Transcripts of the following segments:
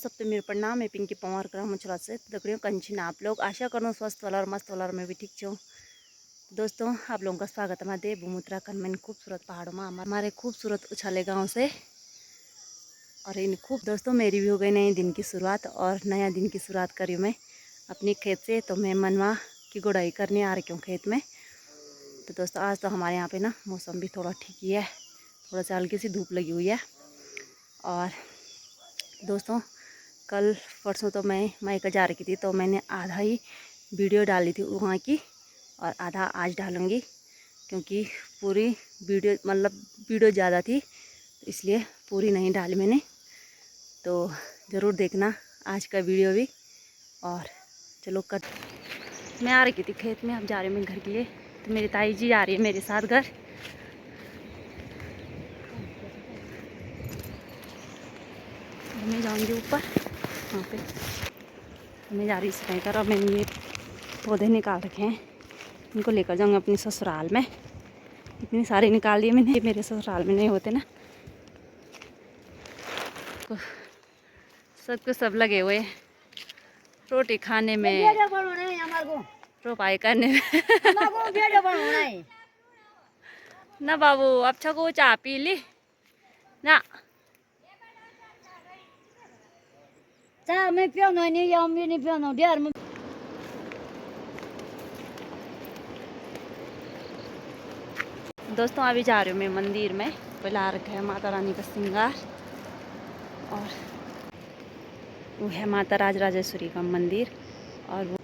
सबसे मेरे प्रणाम है पिंकी पवार कर मुचला से दकड़ियों कंची ना आप लोग आशा करो स्वस्थ वाला और मस्त वाला और मैं भी ठीक छूँ। दोस्तों आप लोगों का स्वागत है हमारे देवभूमि उत्तराखंड में खूबसूरत पहाड़ों में हमारे खूबसूरत उछाले गांव से। और इन खूब दोस्तों मेरी भी हो गई नए दिन की शुरुआत और नया दिन की शुरुआत करी मैं अपनी खेत से। तो मैं मनवा की गुड़ाई करने आ रही हूँ खेत में। तो दोस्तों आज तो हमारे यहाँ पे ना मौसम भी थोड़ा ठीक ही है, थोड़ा सा हल्की सी धूप लगी हुई है। और दोस्तों कल परसों तो मैं मायका जा रही थी तो मैंने आधा ही वीडियो डाली थी वहाँ की और आधा आज डालूँगी, क्योंकि पूरी वीडियो मतलब वीडियो ज़्यादा थी तो इसलिए पूरी नहीं डाली मैंने। तो ज़रूर देखना आज का वीडियो भी। और चलो कर मैं आ रही थी खेत में, अब जा रही हूँ मैं घर के लिए। तो मेरी ताई जी आ रही है मेरे साथ घर। मैं जाऊँगी ऊपर वहाँ पे, मैं जा रही सफाई कर। और मैंने ये पौधे निकाल रखे हैं, इनको लेकर जाऊँगी अपनी ससुराल में। इतनी सारे निकाल लिए मैंने, मेरे ससुराल में नहीं होते ना। सबको सब लगे हुए रोटी खाने में, रोपाई करने में। ना बाबू अच्छा को चाय पी ली ना, चाय मैं पियो नहीं या मैं नहीं पियो ना डेर में। दोस्तों अभी जा रही हूँ मैं मंदिर में। पहला रखा है माता रानी का श्रृंगार और वो है माता राजराजेश्वरी का मंदिर। और वो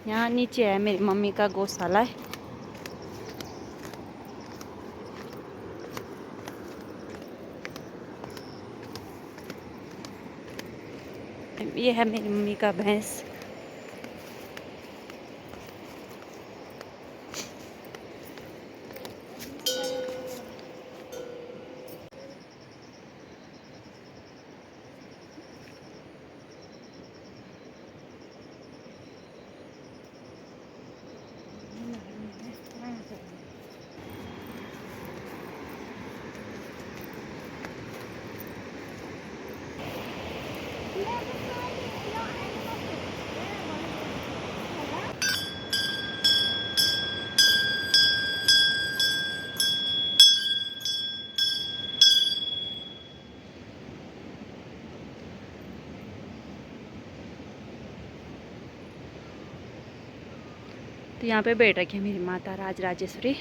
यहाँ नीचे है मेरी मम्मी का गौशाला है। ये है मेरी मम्मी का भैंस। तो यहाँ पे बैठ रखी है मेरी माता राजराजेश्वरी।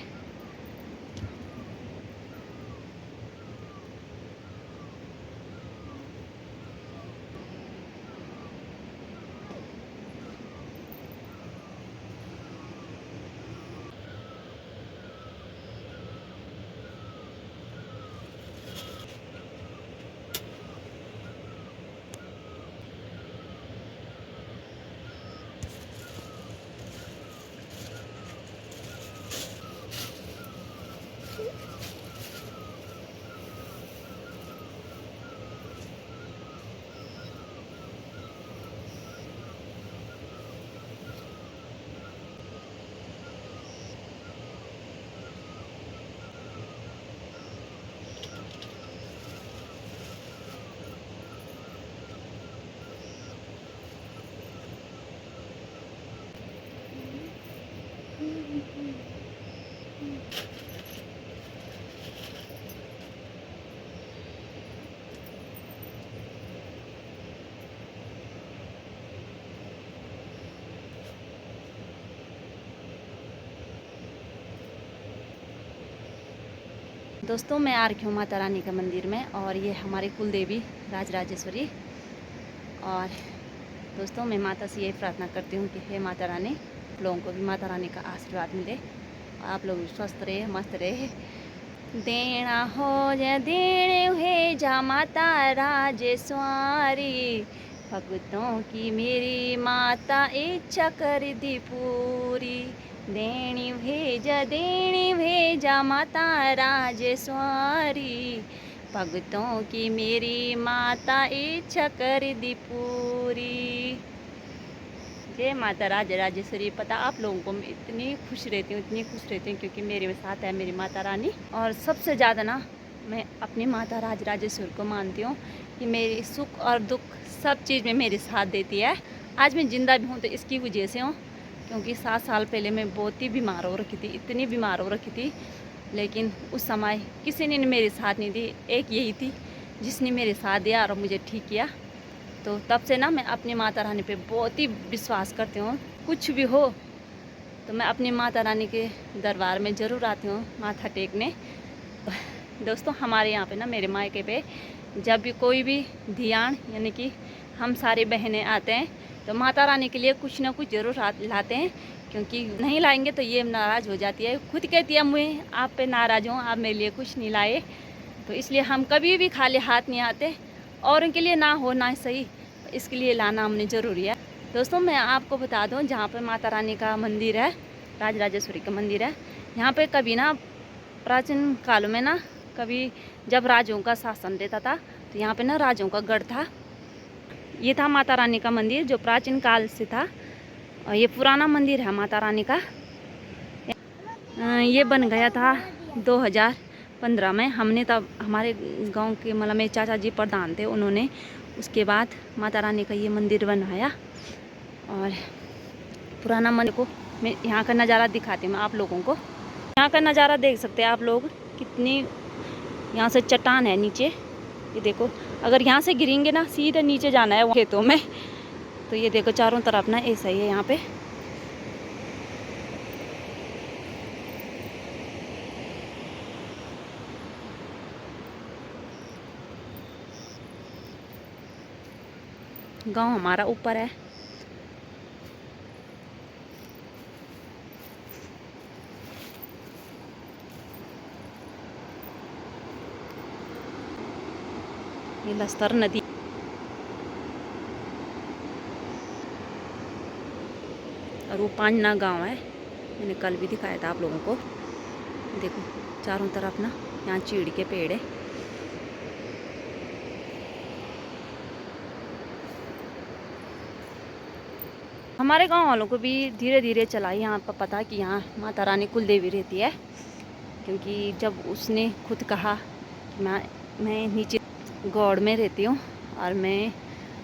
दोस्तों मैं आ रही हूँ माता रानी के मंदिर में और ये हमारी कुल देवी राजराजेश्वरी। और दोस्तों मैं माता से यही प्रार्थना करती हूँ कि हे माता रानी लोगों को भी माता रानी का आशीर्वाद मिले, आप लोग भी स्वस्थ रहे मस्त रहे। देना हो जा देने हे जा माता राजेश्वरी, भक्तों की मेरी माता इच्छा कर दी पूरी। देणी भेजा माता राजेश्वरी, भक्तों की मेरी माता इच्छा कर दी पूरी। जय माता राजराजेश्वरी। पता आप लोगों को मैं इतनी खुश रहती हूँ, इतनी खुश रहती हूँ क्योंकि मेरे साथ है मेरी माता रानी। और सबसे ज़्यादा ना मैं अपनी माता राजराजेश्वरी को मानती हूँ कि मेरी सुख और दुख सब चीज़ में मेरे साथ देती है। आज मैं ज़िंदा भी हूँ तो इसकी वजह से हूँ, क्योंकि 7 साल पहले मैं बहुत ही बीमार हो रखी थी, इतनी बीमार हो रखी थी, लेकिन उस समय किसी ने मेरे साथ नहीं दी। एक यही थी जिसने मेरे साथ दिया और मुझे ठीक किया। तो तब से ना मैं अपनी माता रानी पे बहुत ही विश्वास करती हूँ। कुछ भी हो तो मैं अपनी माता रानी के दरबार में ज़रूर आती हूँ माथा टेकने। दोस्तों हमारे यहाँ पे ना, मेरे मायके पे जब भी कोई भी ध्यान, यानी कि हम सारी बहनें आते हैं तो माता रानी के लिए कुछ ना कुछ ज़रूर लाते हैं, क्योंकि नहीं लाएंगे तो ये नाराज़ हो जाती है। खुद कहती है मैं आप पे नाराज़ हूँ, आप मेरे लिए कुछ नहीं लाए। तो इसलिए हम कभी भी खाली हाथ नहीं आते, और उनके लिए ना हो ना सही, इसके लिए लाना हमने ज़रूरी है। दोस्तों मैं आपको बता दूं, जहाँ पे माता रानी का मंदिर है, राजराजेश्वरी का मंदिर है, यहाँ पे कभी ना प्राचीन कालों में ना, कभी जब राजाओं का शासन रहता था तो यहाँ पे ना राजाओं का गढ़ था। ये था माता रानी का मंदिर जो प्राचीन काल से था, और ये पुराना मंदिर है माता रानी का। ये बन गया था 2015 में। हमने तब, हमारे गांव के मतलब मेरे चाचा जी प्रधान थे, उन्होंने उसके बाद माता रानी का ये मंदिर बनाया। और पुराना मंदिर को मैं यहाँ का नज़ारा दिखाती हूँ मैं आप लोगों को। यहाँ का नज़ारा देख सकते हैं आप लोग, कितनी यहाँ से चट्टान है नीचे, ये देखो। अगर यहाँ से गिरेंगे ना, सीधे नीचे जाना है खेतों में। तो ये देखो चारों तरफ ना ऐसा ही है यहाँ पे। गांव हमारा ऊपर है। ये लस्तर नदी, और वो पांजना गांव है, मैंने कल भी दिखाया था आप लोगों को। देखो चारों तरफ ना यहाँ चीड़ के पेड़ है। हमारे गांव वालों को भी धीरे धीरे चला यहाँ पर पता कि यहाँ माता रानी कुल देवी रहती है, क्योंकि जब उसने खुद कहा कि मैं नीचे गौड़ में रहती हूँ और मैं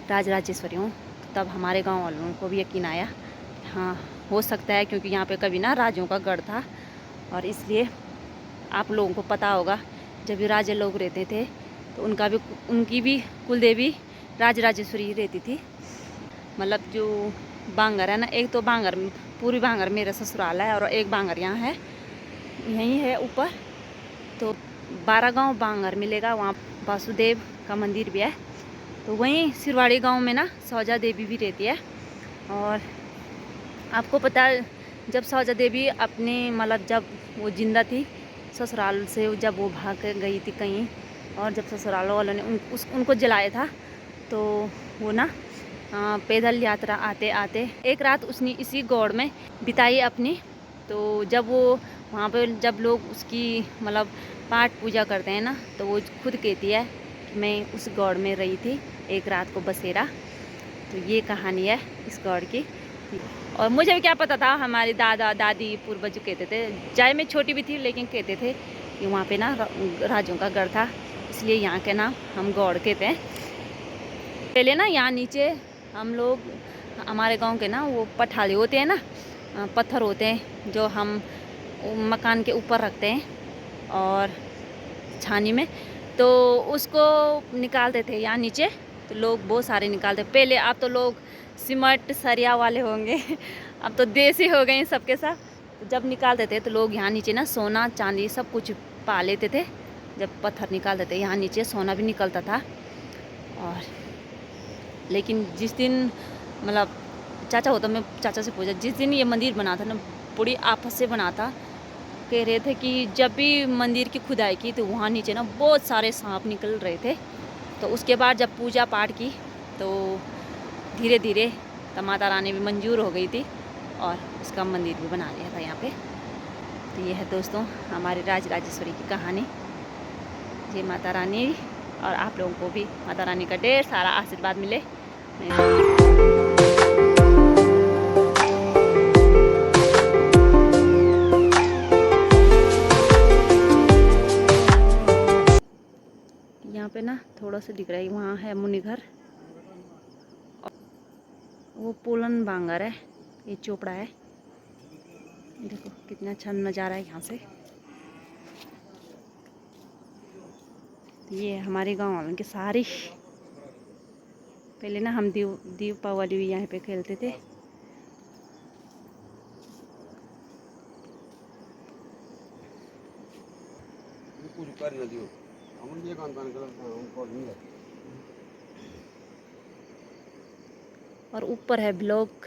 राजराजेश्वरी हूँ, तब हमारे गांव वालों को भी यकीन आया, हाँ हो सकता है, क्योंकि यहाँ पे कभी ना राजों का गढ़ था। और इसलिए आप लोगों को पता होगा, जब भी राजे लोग रहते थे तो उनकी भी कुल देवी राजराजेश्वरी रहती थी। मतलब जो बांगर है ना, एक तो बांगर, पूरी बांगर मेरा ससुराल है, और एक बांगर यहाँ है, यहीं है ऊपर। तो 12 गांव बांगर मिलेगा, वहाँ वासुदेव का मंदिर भी है। तो वहीं सिरवाड़ी गांव में ना सौजा देवी भी रहती है। और आपको पता है, जब सौजा देवी अपने मतलब जब वो जिंदा थी ससुराल से, जब वो भाग कर गई थी कहीं, और जब ससुराल वालों ने उनको जलाया था, तो वो ना पैदल यात्रा आते आते एक रात उसने इसी गौड़ में बिताई अपनी। तो जब वो वहाँ पे जब लोग उसकी मतलब पाठ पूजा करते हैं ना, तो वो खुद कहती है कि मैं उस गौड़ में रही थी एक रात को बसेरा। तो ये कहानी है इस गौड़ की। और मुझे भी क्या पता था, हमारे दादा दादी पूर्वज कहते थे, चाहे मैं छोटी भी थी लेकिन कहते थे कि वहाँ पे ना राजों का गढ़ था, इसलिए यहाँ के नाम हम गौड़ कहते हैं। पहले ना यहाँ नीचे हम लोग, हमारे गांव के ना वो पठाली होते हैं ना, पत्थर होते हैं जो हम मकान के ऊपर रखते हैं और छानी में, तो उसको निकालते थे यहाँ नीचे। तो लोग बहुत सारे निकालते पहले, अब तो लोग सीमेंट सरिया वाले होंगे अब तो देसी हो गए सबके सब। तो जब निकालते थे तो लोग यहाँ नीचे ना सोना चांदी सब कुछ पा लेते थे। जब पत्थर निकालते थे यहाँ नीचे सोना भी निकलता था। और लेकिन जिस दिन मतलब चाचा होता, मैं चाचा से पूछा, जिस दिन ये मंदिर बना था ना, पूरी आपस से बना था, कह रहे थे कि जब भी मंदिर की खुदाई की तो वहाँ नीचे ना बहुत सारे सांप निकल रहे थे। तो उसके बाद जब पूजा पाठ की तो धीरे धीरे तब माता रानी भी मंजूर हो गई थी और उसका मंदिर भी बना लिया था यहाँ पे। तो ये है दोस्तों हमारी राजराजेश्वरी की कहानी। जय माता रानी, और आप लोगों को भी माता रानी का ढेर सारा आशीर्वाद मिले। पे ना थोड़ा सा दिख रहा है, वहाँ है मुनि घर, वो पोलन बांगर है, ये चोपड़ा है। देखो कितना अच्छा नज़ारा है यहाँ से। ये हमारे गांव वालों की सारी, पहले ना हम दीपावली भी यहाँ पे खेलते थे। कुछ कर न दियो हम ये काम गलत हम को नहीं है। और ऊपर है ब्लॉक,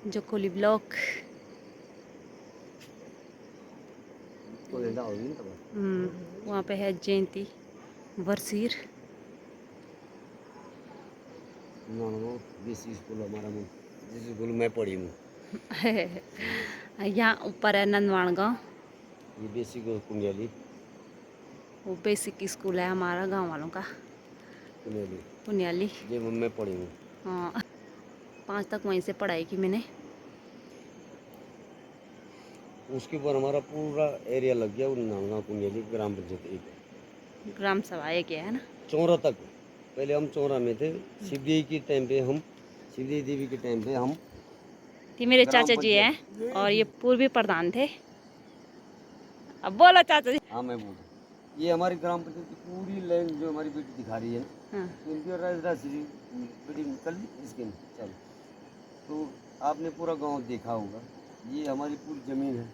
जोकोली ब्लॉक। तो लेदा हो नहीं तब वहाँ पे है जयंती वर्सीर। ना वो बेसी स्कूल हमारा में जिस स्कूल में पढ़ी हूँ यहाँ ऊपर है नंदवाण गाँव, ये बेसी को कुंडली वो बेसिक स्कूल है हमारा गांव वालों का, पुनियाली। ये मैं पढ़ी हूँ। हाँ 5 तक वहीं से पढ़ाई की मैंने। उसके ऊपर हमारा पूरा एरिया लग गया नालगा कुंडली ग्राम पंचायत एक ग्राम सभा एक है ना। चौरा तक। पहले हम चौरा में थे, शिवदेवी के टाइम पे हम शिवदेवी देवी के टाइम पे हम ये मेरे ग्राम चाचा जी हैं पंचायत। और ये पूर्वी प्रधान थे। अब बोलो चाचा जी। हाँ मैं बोल रहा हूँ। ये हमारी ग्राम पंचायत की पूरी लाइन जो हमारी बेटी दिखा रही है ना, हाँ इनकी और राजराज जी बेटी निकल ली इसके में चल। तो आपने पूरा गांव देखा होगा, ये हमारी पूरी ज़मीन है।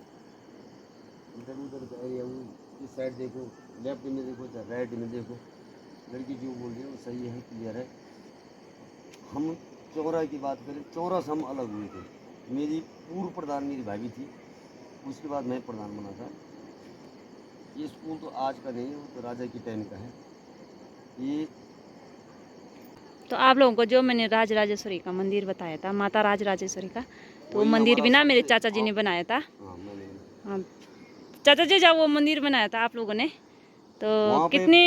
इधर उधर का एरिया, वो इस साइड देखो, लेफ्ट में देखो चाहे राइट में देखो, लड़की जो बोल रही है वो सही है, क्लियर है। हम चौरा की बात करें, चौरा से हम अलग हुए थे। मेरी पूर्व प्रधान मेरी भाभी थी, उसके बाद मैं प्रधान बना था। ये स्कूल तो आज का नहीं है, वो तो राजा की टाइम का है। ये तो आप लोगों को जो मैंने राजराजेश्वरी का मंदिर बताया था, माता राजराजेश्वरी का, तो वो वही मंदिर भी ना हमारा मेरे सबसे- चाचा जी ने बनाया था। हाँ मैंने हाँ चाचा जी जब वो मंदिर बनाया था आप लोगों ने, तो वहाँ पे कितने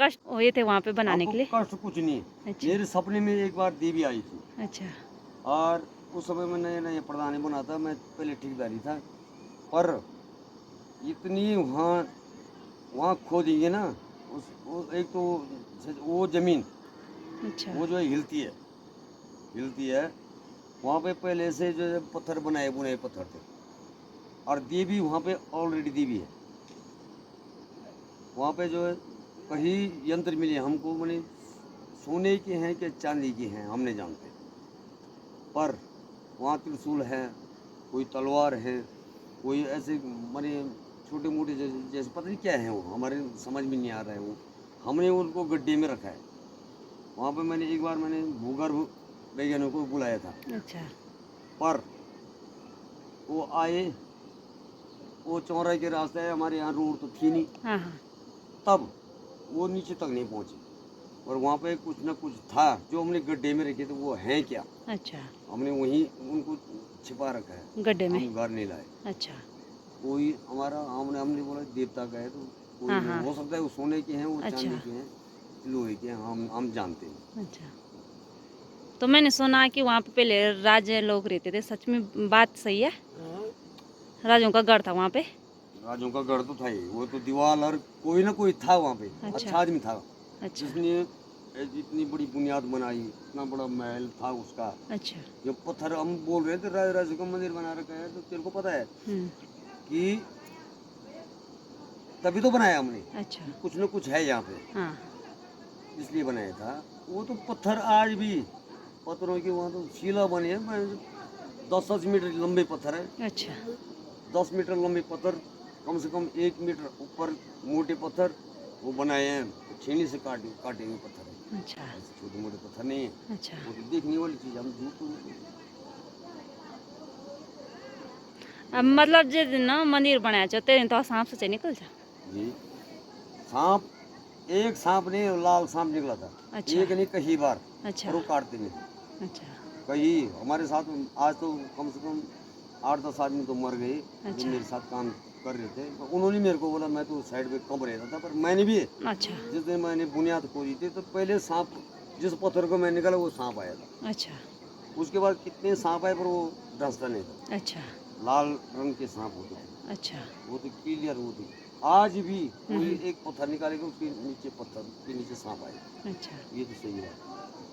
कष्ट हुए थे वहाँ पे बनाने हमको के लिए? कष्ट कुछ नहीं। अच्छा मेरे सपने में एक बार देवी आई थी, अच्छा और उस समय में नया नया प्रधान बना था, मैं पहले ठेकेदारी था। पर इतनी वहाँ वहाँ खोदेंगे ना, वो एक तो वो ज़मीन अच्छा वो जो है हिलती है। वहाँ पे पहले से जो है पत्थर बनाए बुनाए पत्थर थे, और देवी वहाँ पे ऑलरेडी देवी है। वहाँ पे जो है कहीं यंत्र मिले हमको, माने सोने के हैं कि चांदी के हैं हम नहीं जानते, पर वहाँ त्रिशूल है, कोई तलवार है, कोई ऐसे माने छोटे मोटे जैसे पता नहीं क्या है, वो हमारे समझ में नहीं आ रहा है। वो हमने उनको गड्ढे में रखा है। वहाँ पे मैंने एक बार भूगर्भ वैज्ञानिकों को बुलाया था, अच्छा पर वो आए, वो चौरा के रास्ते है, हमारे यहाँ रोड तो थी नहीं, हाँ हाँ तब वो नीचे तक नहीं पहुँचे। और वहाँ पे कुछ ना कुछ था जो हमने गड्ढे में रखे थे, वो है क्या, अच्छा हमने वहीं उनको छिपा रखा है, गड्ढे में। हम घर नहीं लाए। अच्छा कोई हमारा हमने बोला देवता का है, तो कोई हाँ, हाँ। हो सकता है वो सोने के हैं, वो अच्छा। चांदी के हैं, लोहे के हैं, हम जानते हैं। अच्छा तो मैंने सुना कि वहाँ पे पहले राजे लोग रहते थे, सच में बात सही है? राजों का गढ़ था वहाँ पे? राजों का गढ़ तो था ही, वो तो दीवार और कोई ना कोई था वहाँ पे। अच्छा। अच्छा आदमी था अच्छा जिसने इतनी बड़ी बुनियाद बनाई, इतना बड़ा महल था उसका। अच्छा जो पत्थर हम बोल रहे थे राज का मंदिर बना रखा है, तो तेरे को पता है कि तभी तो बनाया हमने, अच्छा कुछ न कुछ है यहाँ पे, हाँ इसलिए बनाया था। वो तो पत्थर आज भी पत्थरों की वहाँ तो शिला बनी है, 10-10 मीटर लंबे पत्थर है। अच्छा 10 मीटर लंबे पत्थर, कम से कम 1 मीटर ऊपर मोटे पत्थर वो बनाए हैं, छीनी से काटे हुए पत्थर है, अच्छा ऐसे छोटे मोटे पत्थर नहीं है। अच्छा वो तो देखने वाली चीज़, हम झूठ तो अब मतलब जिस दिन ना मंदिर बनाया छो तेरे दिन तो सांप से निकल जा। जी। सांप, एक सांप ने लाल सांप निकला था। अच्छा। एक नहीं कई बार, अच्छा और वो काटते नहीं थे। अच्छा कई हमारे साथ आज तो कम से कम 8-10 आदमी तो मर गए जो अच्छा। मेरे साथ काम कर रहे थे। तो उन्होंने मेरे को बोला, मैं तो साइड पे कम रहता था, पर मैंने भी अच्छा जिस दिन मैंने बुनियाद खोदी थी, तो पहले सांप, जिस पत्थर को मैं निकाला वो सांप आया था। अच्छा उसके बाद कितने सांप आए, पर वो डसता नहीं था। अच्छा लाल रंग के सांप होते थे। अच्छा। वो तो क्लियर, वो तो आज भी कोई एक पत्थर निकालेगा उसके नीचे पत्थर के नीचे सांप आएगा, अच्छा। ये तो सही बात है।